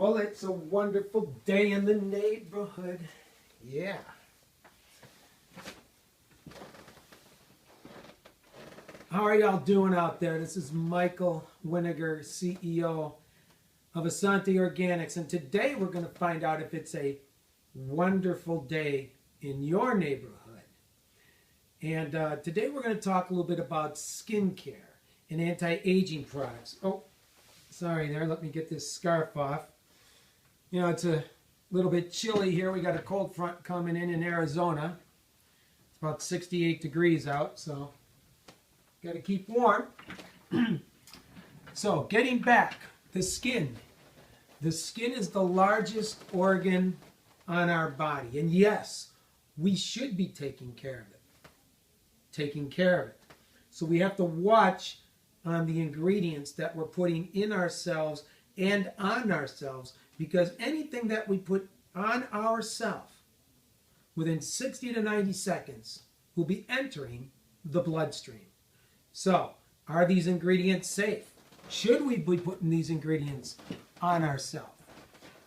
Well, it's a wonderful day in the neighborhood. Yeah. How are y'all doing out there? This is Michael Winiger, CEO of Asante Organics. And today we're going to find out if it's a wonderful day in your neighborhood. And today we're going to talk a little bit about skincare and anti-aging products. Oh, sorry there. Let me get this scarf off. You know, it's a little bit chilly here. We got a cold front coming in Arizona. It's about 68 degrees out, so got to keep warm. So, getting back, the skin. The skin is the largest organ on our body. And yes, we should be taking care of it. So we have to watch on the ingredients that we're putting in ourselves and on ourselves, because anything that we put on ourselves within 60 to 90 seconds will be entering the bloodstream. So, are these ingredients safe? Should we be putting these ingredients on ourselves?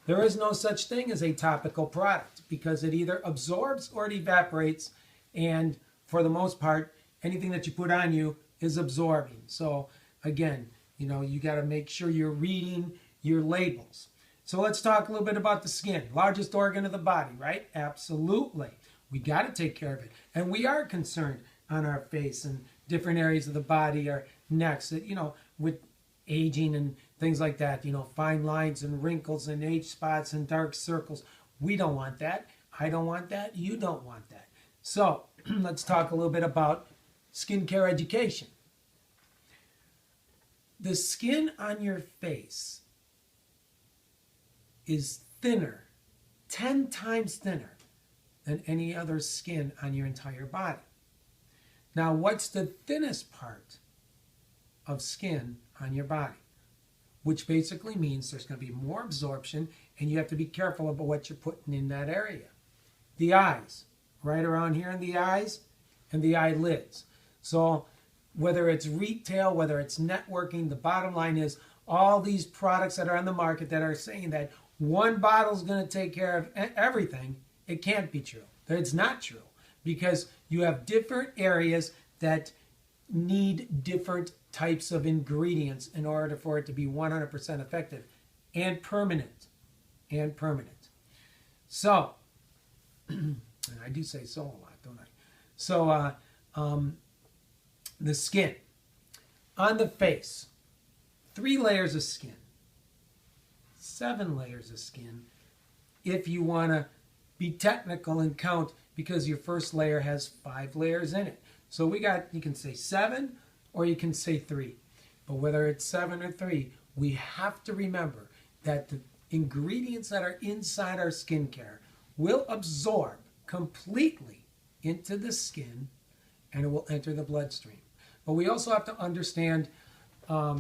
There is no such thing as a topical product because it either absorbs or it evaporates, and for the most part, anything that you put on you is absorbing. So, again, you know, you got to make sure you're reading your labels. So let's talk a little bit about the skin. Largest organ of the body, right? Absolutely. We got to take care of it. And we are concerned on our face and different areas of the body, our necks, you know, with aging and things like that, you know, fine lines and wrinkles and age spots and dark circles. We don't want that. I don't want that. You don't want that. So let's talk a little bit about skincare education. The skin on your face is thinner, 10 times thinner than any other skin on your entire body. Now, what's the thinnest part of skin on your body? Which basically means there's going to be more absorption, and you have to be careful about what you're putting in that area. The eyes, right around here in the eyes, and the eyelids. So whether it's retail, whether it's networking, the bottom line is all these products that are on the market that are saying that one bottle is going to take care of everything, it can't be true. It's not true, because you have different areas that need different types of ingredients in order for it to be 100% effective and permanent. So, and I do say so a lot, don't I? So, the skin. On the face, 3 layers of skin. 7 layers of skin if you want to be technical and count, because your first layer has 5 layers in it. So we got, you can say 7 or you can say 3. But whether it's 7 or 3, we have to remember that the ingredients that are inside our skincare will absorb completely into the skin and it will enter the bloodstream. But we also have to understand how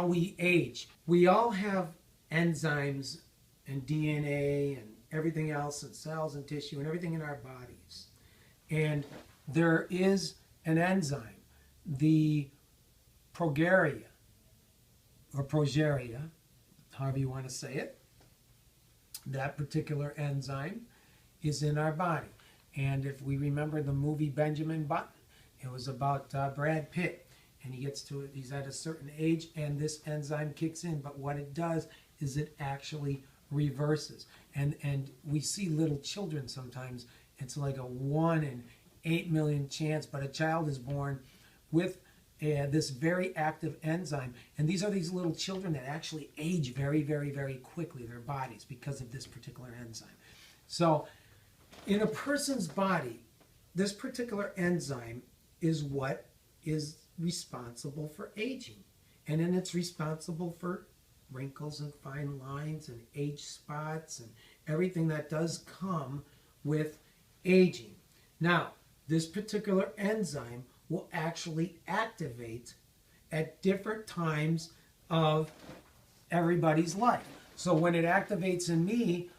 we age. We all have enzymes and DNA and everything else, and cells and tissue and everything in our bodies. And there is an enzyme, the progeria, or progeria, however you want to say it. That particular enzyme is in our body. And if we remember the movie Benjamin Button, it was about Brad Pitt. And he's at a certain age, and this enzyme kicks in. But what it does is it actually reverses. And we see little children sometimes. It's like a 1 in 8 million chance, but a child is born with this very active enzyme. And these are these little children that actually age very, very, very quickly, their bodies, because of this particular enzyme. So in a person's body, this particular enzyme is what is responsible for aging. And then it's responsible for wrinkles and fine lines and age spots and everything that does come with aging. Now, this particular enzyme will actually activate at different times of everybody's life. So when it activates in me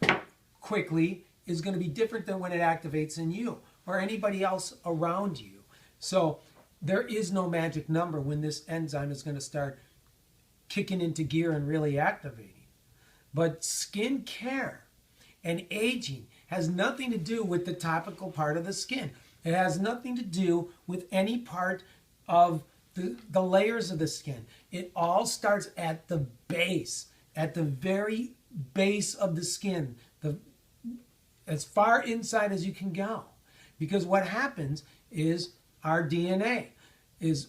quickly is going to be different than when it activates in you or anybody else around you. So there is no magic number when this enzyme is going to start kicking into gear and really activating. But skin care and aging has nothing to do with the topical part of the skin. It has nothing to do with any part of the layers of the skin. It all starts at the base, at the very base of the skin, as far inside as you can go. Because what happens is our DNA is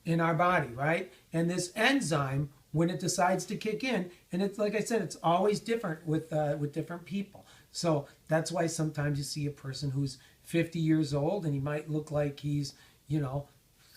in our body, right? And this enzyme, when it decides to kick in, and it's like I said, it's always different with different people. So that's why sometimes you see a person who's 50 years old and he might look like he's,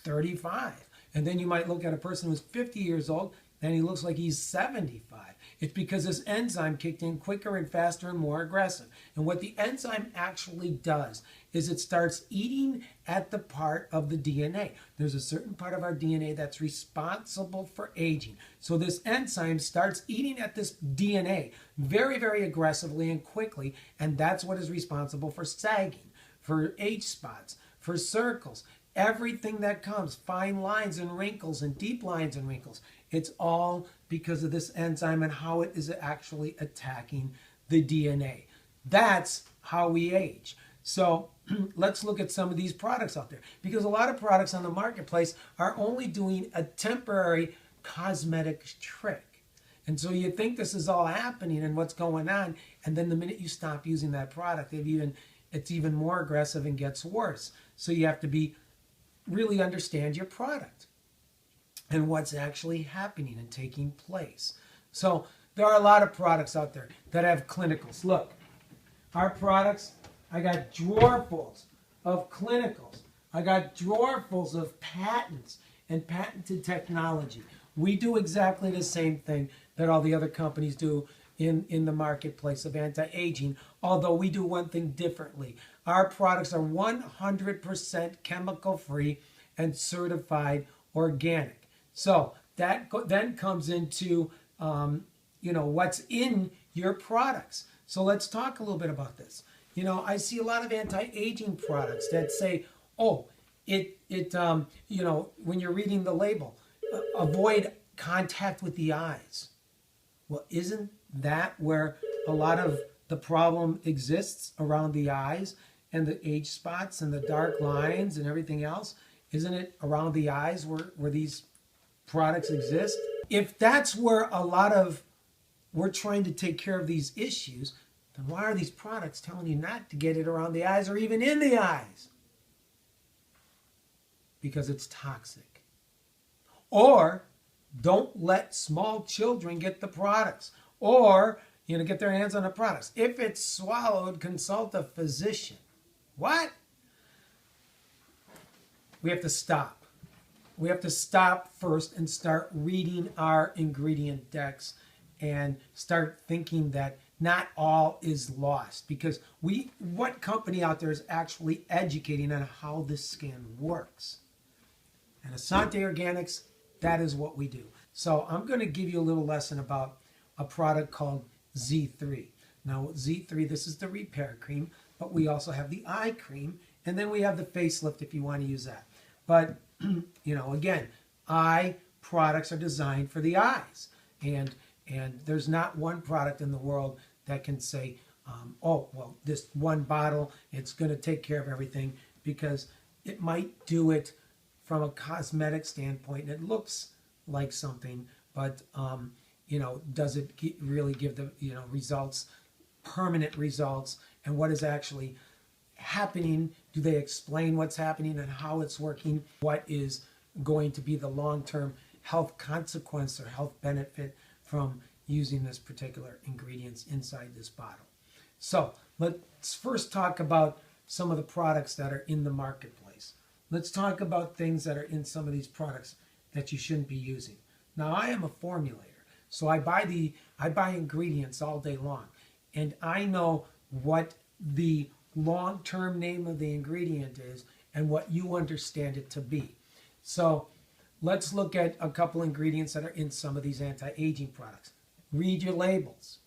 35. And then you might look at a person who's 50 years old and he looks like he's 75. It's because this enzyme kicked in quicker and faster and more aggressive. And what the enzyme actually does is it starts eating at the part of the DNA. There's a certain part of our DNA that's responsible for aging. So this enzyme starts eating at this DNA very, very aggressively and quickly, and that's what is responsible for sagging, for age spots, for circles, everything that comes, fine lines and wrinkles and deep lines and wrinkles. It's all because of this enzyme and how it is actually attacking the DNA. That's how we age. So let's look at some of these products out there, because a lot of products on the marketplace are only doing a temporary cosmetic trick. And so you think this is all happening and what's going on, and then the minute you stop using that product, it's even more aggressive and gets worse. So you have to really understand your product and what's actually happening and taking place. So there are a lot of products out there that have clinicals. Look, our products, I got drawerfuls of clinicals. I got drawerfuls of patents and patented technology. We do exactly the same thing that all the other companies do in the marketplace of anti-aging, although we do one thing differently. Our products are 100% chemical-free and certified organic. So that then comes into, what's in your products. So let's talk a little bit about this. I see a lot of anti-aging products that say, when you're reading the label, avoid contact with the eyes. Well, isn't that where a lot of the problem exists, around the eyes and the age spots and the dark lines and everything else? Isn't it around the eyes where these products exist? If that's where we're trying to take care of these issues, then why are these products telling you not to get it around the eyes or even in the eyes? Because it's toxic. Or don't let small children get the products, or get their hands on the products. If it's swallowed, consult a physician. What? We have to stop. We have to stop first and start reading our ingredient decks and start thinking that not all is lost, because what company out there is actually educating on how the skin works? And Asante Organics, that is what we do. So I'm going to give you a little lesson about a product called Z3. Now Z3, this is the repair cream, but we also have the eye cream, and then we have the facelift if you want to use that. But, again, eye products are designed for the eyes. And there's not one product in the world that can say, this one bottle, it's going to take care of everything, because it might do it from a cosmetic standpoint, and it looks like something, but, does it really give the, results, permanent results, and what is actually happening? Do they explain what's happening and how it's working? What is going to be the long-term health consequence or health benefit from using this particular ingredients inside this bottle? So let's first talk about some of the products that are in the marketplace. Let's talk about things that are in some of these products that you shouldn't be using. Now, I am a formulator, so I buy ingredients all day long, and I know what the long-term name of the ingredient is and what you understand it to be. So let's look at a couple ingredients that are in some of these anti-aging products. Read your labels.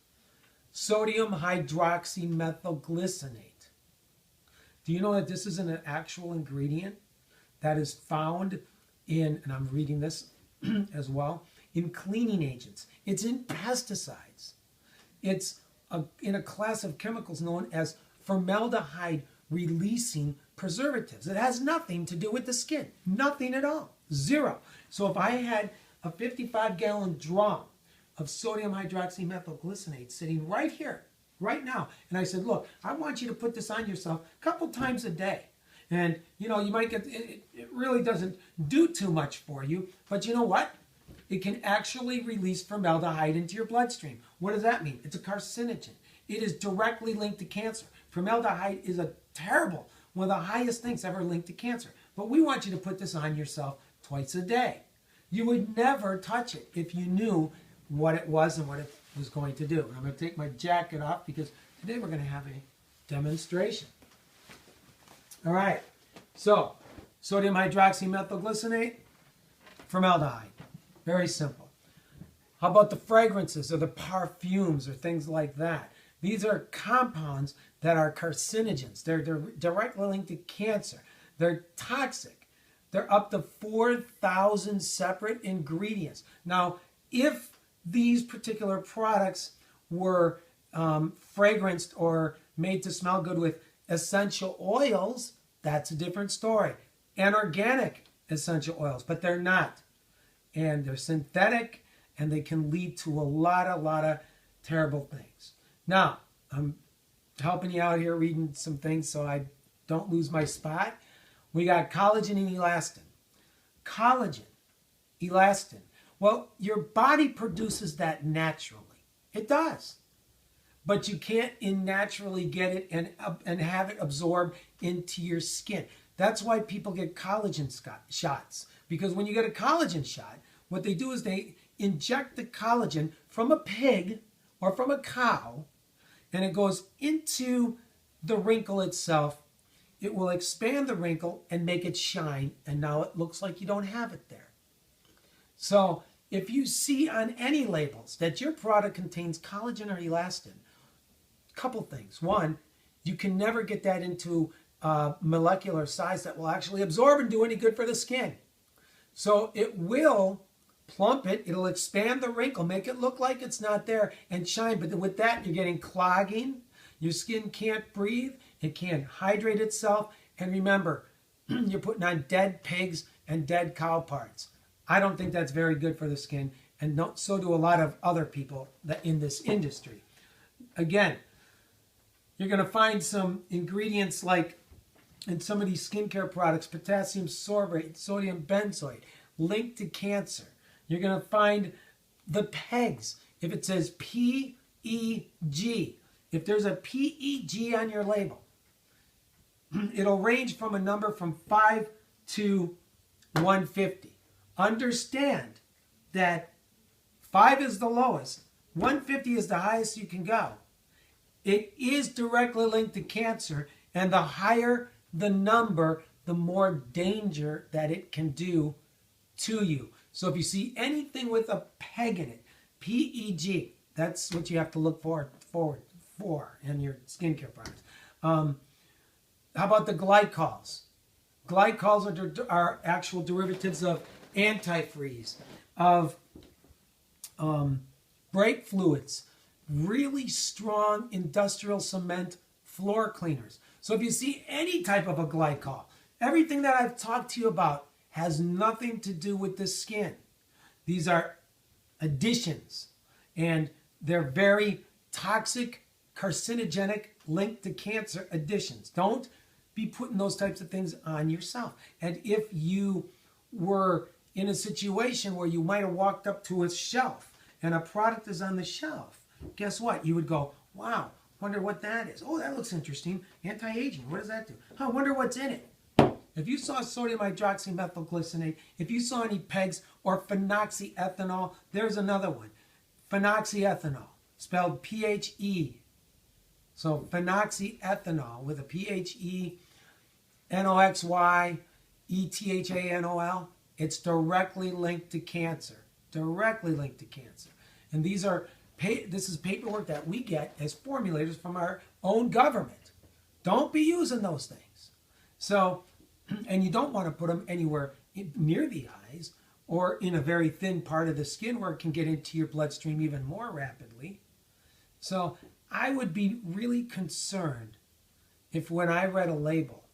Sodium hydroxymethylglycinate. Do you know that this is an actual ingredient that is found in, and I'm reading this as well, in cleaning agents. It's in pesticides. It's in a class of chemicals known as formaldehyde-releasing preservatives. It has nothing to do with the skin. Nothing at all. Zero. So if I had a 55-gallon drum of sodium hydroxymethylglycinate sitting right here, right now, and I said, look, I want you to put this on yourself a couple times a day. And, you know, you might get, it really doesn't do too much for you, but you know what? It can actually release formaldehyde into your bloodstream. What does that mean? It's a carcinogen. It is directly linked to cancer. Formaldehyde is a terrible, one of the highest things ever linked to cancer. But we want you to put this on yourself twice a day. You would never touch it if you knew what it was and what it was going to do. I'm going to take my jacket off because today we're going to have a demonstration. All right. So, sodium hydroxymethylglycinate, formaldehyde. Very simple. How about the fragrances or the perfumes or things like that? These are compounds that are carcinogens. They're directly linked to cancer. They're toxic. They're up to 4,000 separate ingredients. Now, if these particular products were fragranced or made to smell good with essential oils, that's a different story. And organic essential oils, but they're not. And they're synthetic, and they can lead to a lot of terrible things. Now, I'm helping you out here reading some things so I don't lose my spot. We got collagen and elastin. Collagen, elastin. Well, your body produces that naturally. It does. But you can't naturally get it and have it absorb into your skin. That's why people get collagen shots. Because when you get a collagen shot, what they do is they inject the collagen from a pig or from a cow, and it goes into the wrinkle itself. It will expand the wrinkle and make it shine, and now it looks like you don't have it there. So if you see on any labels that your product contains collagen or elastin, a couple things. One, you can never get that into a molecular size that will actually absorb and do any good for the skin. So it will plump it, it'll expand the wrinkle, make it look like it's not there and shine. But with that, you're getting clogging. Your skin can't breathe. It can't hydrate itself. And remember, you're putting on dead pigs and dead cow parts. I don't think that's very good for the skin, and so do a lot of other people that in this industry. Again, you're going to find some ingredients like in some of these skincare products, potassium sorbate, sodium benzoate, linked to cancer. You're going to find the PEGs. If it says PEG, if there's a PEG on your label, it'll range from a number from 5 to 150. Understand that 5 is the lowest, 150 is the highest you can go. It is directly linked to cancer, and the higher the number, the more danger that it can do to you. So if you see anything with a PEG in it, PEG, that's what you have to look forward for in your skincare products. How about the glycols? Glycols are actual derivatives of antifreeze, of brake fluids, really strong industrial cement floor cleaners. So if you see any type of a glycol, everything that I've talked to you about has nothing to do with the skin. These are additions, and they're very toxic, carcinogenic, linked to cancer additions. Don't be putting those types of things on yourself. And if you were in a situation where you might have walked up to a shelf and a product is on the shelf, guess what? You would go, wow, wonder what that is. Oh, that looks interesting. Anti-aging, what does that do? I wonder what's in it. If you saw sodium hydroxymethylglycinate, if you saw any PEGs or phenoxyethanol, there's another one. Phenoxyethanol, spelled P-H-E. So phenoxyethanol with a P-H-E, N-O-X-Y-E-T-H-A-N-O-L. It's directly linked to cancer. Directly linked to cancer. And this is paperwork that we get as formulators from our own government. Don't be using those things. So, and you don't want to put them anywhere near the eyes or in a very thin part of the skin where it can get into your bloodstream even more rapidly. So I would be really concerned if when I read a label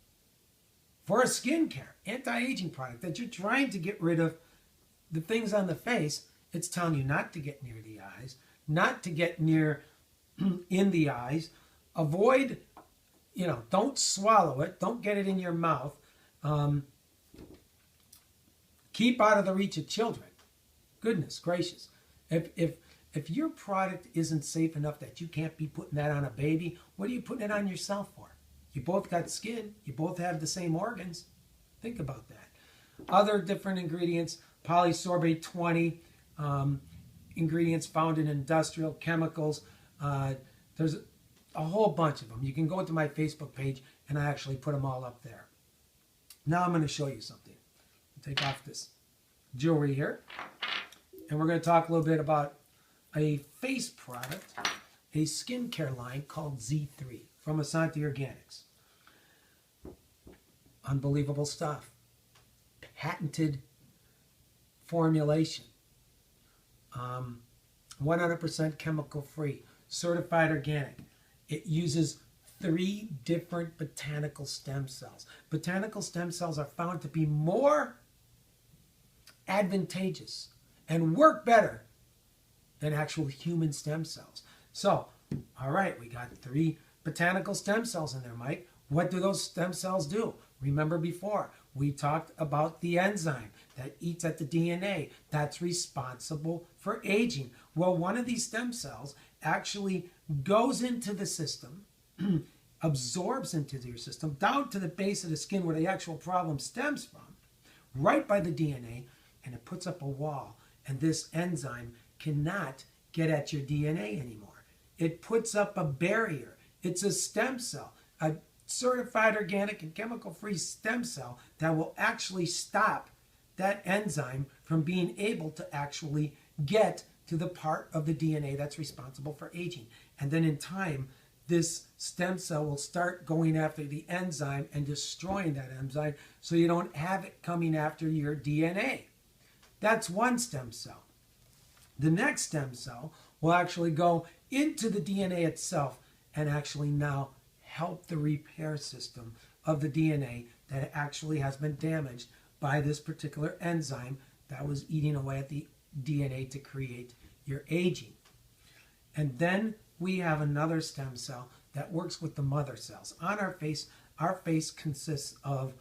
for a skincare, anti-aging product, that you're trying to get rid of the things on the face, it's telling you not to get near the eyes, not to get near in the eyes, avoid, don't swallow it, don't get it in your mouth, keep out of the reach of children. Goodness gracious. If your product isn't safe enough that you can't be putting that on a baby, what are you putting it on yourself for? You both got skin. You both have the same organs. Think about that. Other different ingredients, polysorbate 20, ingredients found in industrial chemicals. There's a whole bunch of them. You can go to my Facebook page, and I actually put them all up there. Now I'm going to show you something. Take off this jewelry here, and we're going to talk a little bit about a face product, a skincare line called Z3 from Asante Organics. Unbelievable stuff. Patented formulation. 100% chemical free. Certified organic. It uses 3 different botanical stem cells. Botanical stem cells are found to be more advantageous and work better than actual human stem cells. So, all right, we got 3 botanical stem cells in there, Mike. What do those stem cells do? Remember before, we talked about the enzyme that eats at the DNA that's responsible for aging. Well, one of these stem cells actually goes into the system, absorbs into your system, down to the base of the skin where the actual problem stems from, right by the DNA, and it puts up a wall. And this enzyme cannot get at your DNA anymore. It puts up a barrier. It's a stem cell, a certified organic and chemical-free stem cell that will actually stop that enzyme from being able to actually get to the part of the DNA that's responsible for aging. And then in time, this stem cell will start going after the enzyme and destroying that enzyme so you don't have it coming after your DNA. That's one stem cell. The next stem cell will actually go into the DNA itself and actually now help the repair system of the DNA that actually has been damaged by this particular enzyme that was eating away at the DNA to create your aging. And then we have another stem cell that works with the mother cells. On our face consists of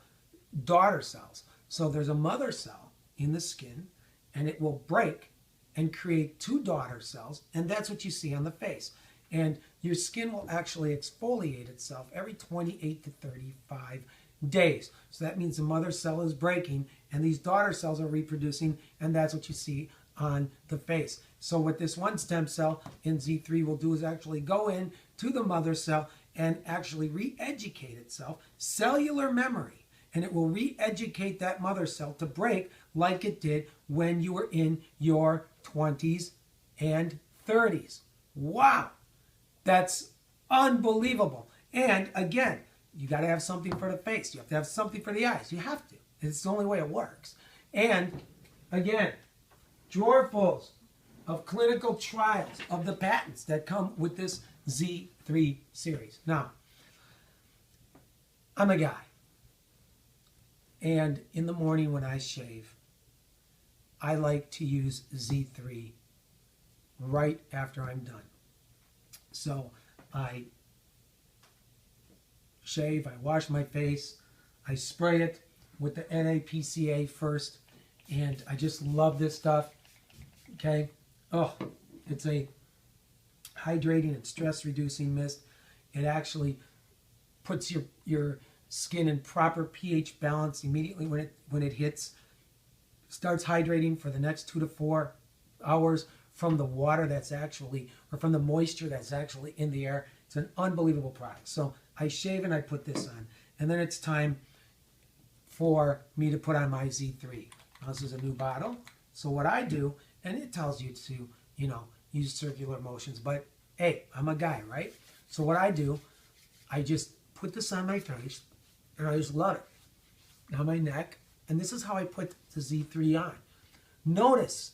daughter cells. So there's a mother cell in the skin, and it will break and create 2 daughter cells, and that's what you see on the face. And your skin will actually exfoliate itself every 28 to 35 days. So that means the mother cell is breaking, and these daughter cells are reproducing, and that's what you see on the face. So what this one stem cell in Z3 will do is actually go in to the mother cell and actually re-educate itself, cellular memory, and it will re-educate that mother cell to break like it did when you were in your 20s and 30s. Wow, that's unbelievable. And again, you got to have something for the face. You have to have something for the eyes. You have to. It's the only way it works. And again, drawerfuls of clinical trials of the patents that come with this Z3 series. Now, I'm a guy. And in the morning when I shave, I like to use Z3 right after I'm done. So I shave, I wash my face, I spray it with the NAPCA first, and I just love this stuff. Okay, oh, it's a hydrating and stress reducing mist. It actually puts your skin in proper pH balance immediately when it hits. Starts hydrating for the next 2 to 4 hours from the water that's actually, or from the moisture that's actually in the air. It's an unbelievable product. So I shave and I put this on, and then it's time for me to put on my Z3. Now, this is a new bottle. So what I do, and it tells you to, use circular motions, but hey, I'm a guy, right? So what I do, I just put this on my face, and I just love it. Now my neck, and this is how I put the Z3 on. Notice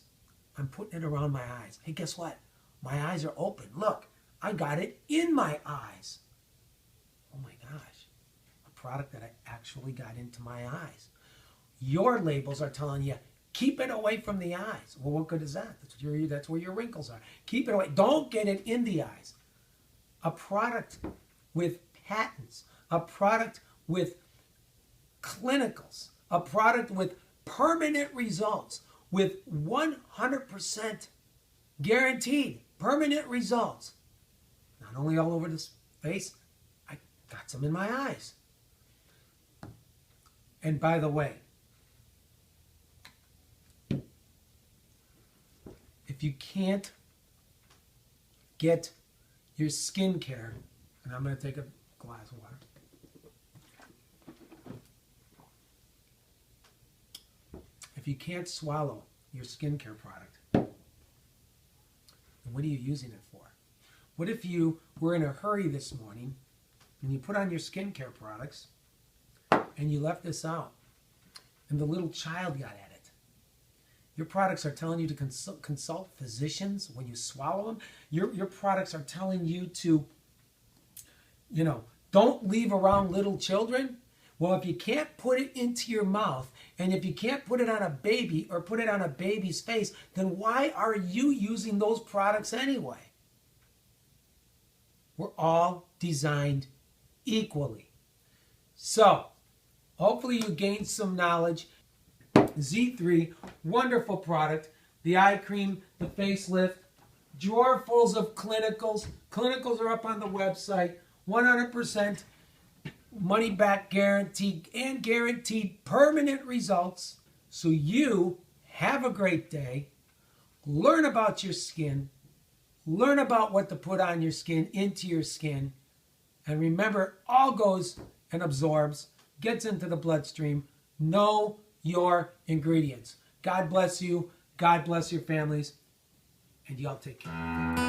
I'm putting it around my eyes. Hey, guess what? My eyes are open. Look, I got it in my eyes. Oh my gosh, a product that I actually got into my eyes. Your labels are telling you, keep it away from the eyes. Well, what good is that? That's where your wrinkles are. Keep it away. Don't get it in the eyes. A product with patents, a product with clinicals, a product with permanent results, with 100% guaranteed permanent results. Not only all over the face, I got some in my eyes. And by the way, if you can't get your skincare, and I'm going to take a glass of water. If you can't swallow your skincare product, then what are you using it for? What if you were in a hurry this morning and you put on your skincare products and you left this out and the little child got at it? Your products are telling you to consult physicians when you swallow them. Your products are telling you to, don't leave around little children. Well, if you can't put it into your mouth, and if you can't put it on a baby or put it on a baby's face, then why are you using those products anyway? We're all designed equally. So, hopefully you gained some knowledge. Z3, wonderful product. The eye cream, the facelift, drawerfuls of clinicals. Clinicals are up on the website. 100% money back guaranteed and guaranteed permanent results. So you have a great day. Learn about your skin. Learn about what to put on your skin, into your skin. And remember, all goes and absorbs, gets into the bloodstream. Know your ingredients. God bless you. God bless your families. And y'all take care.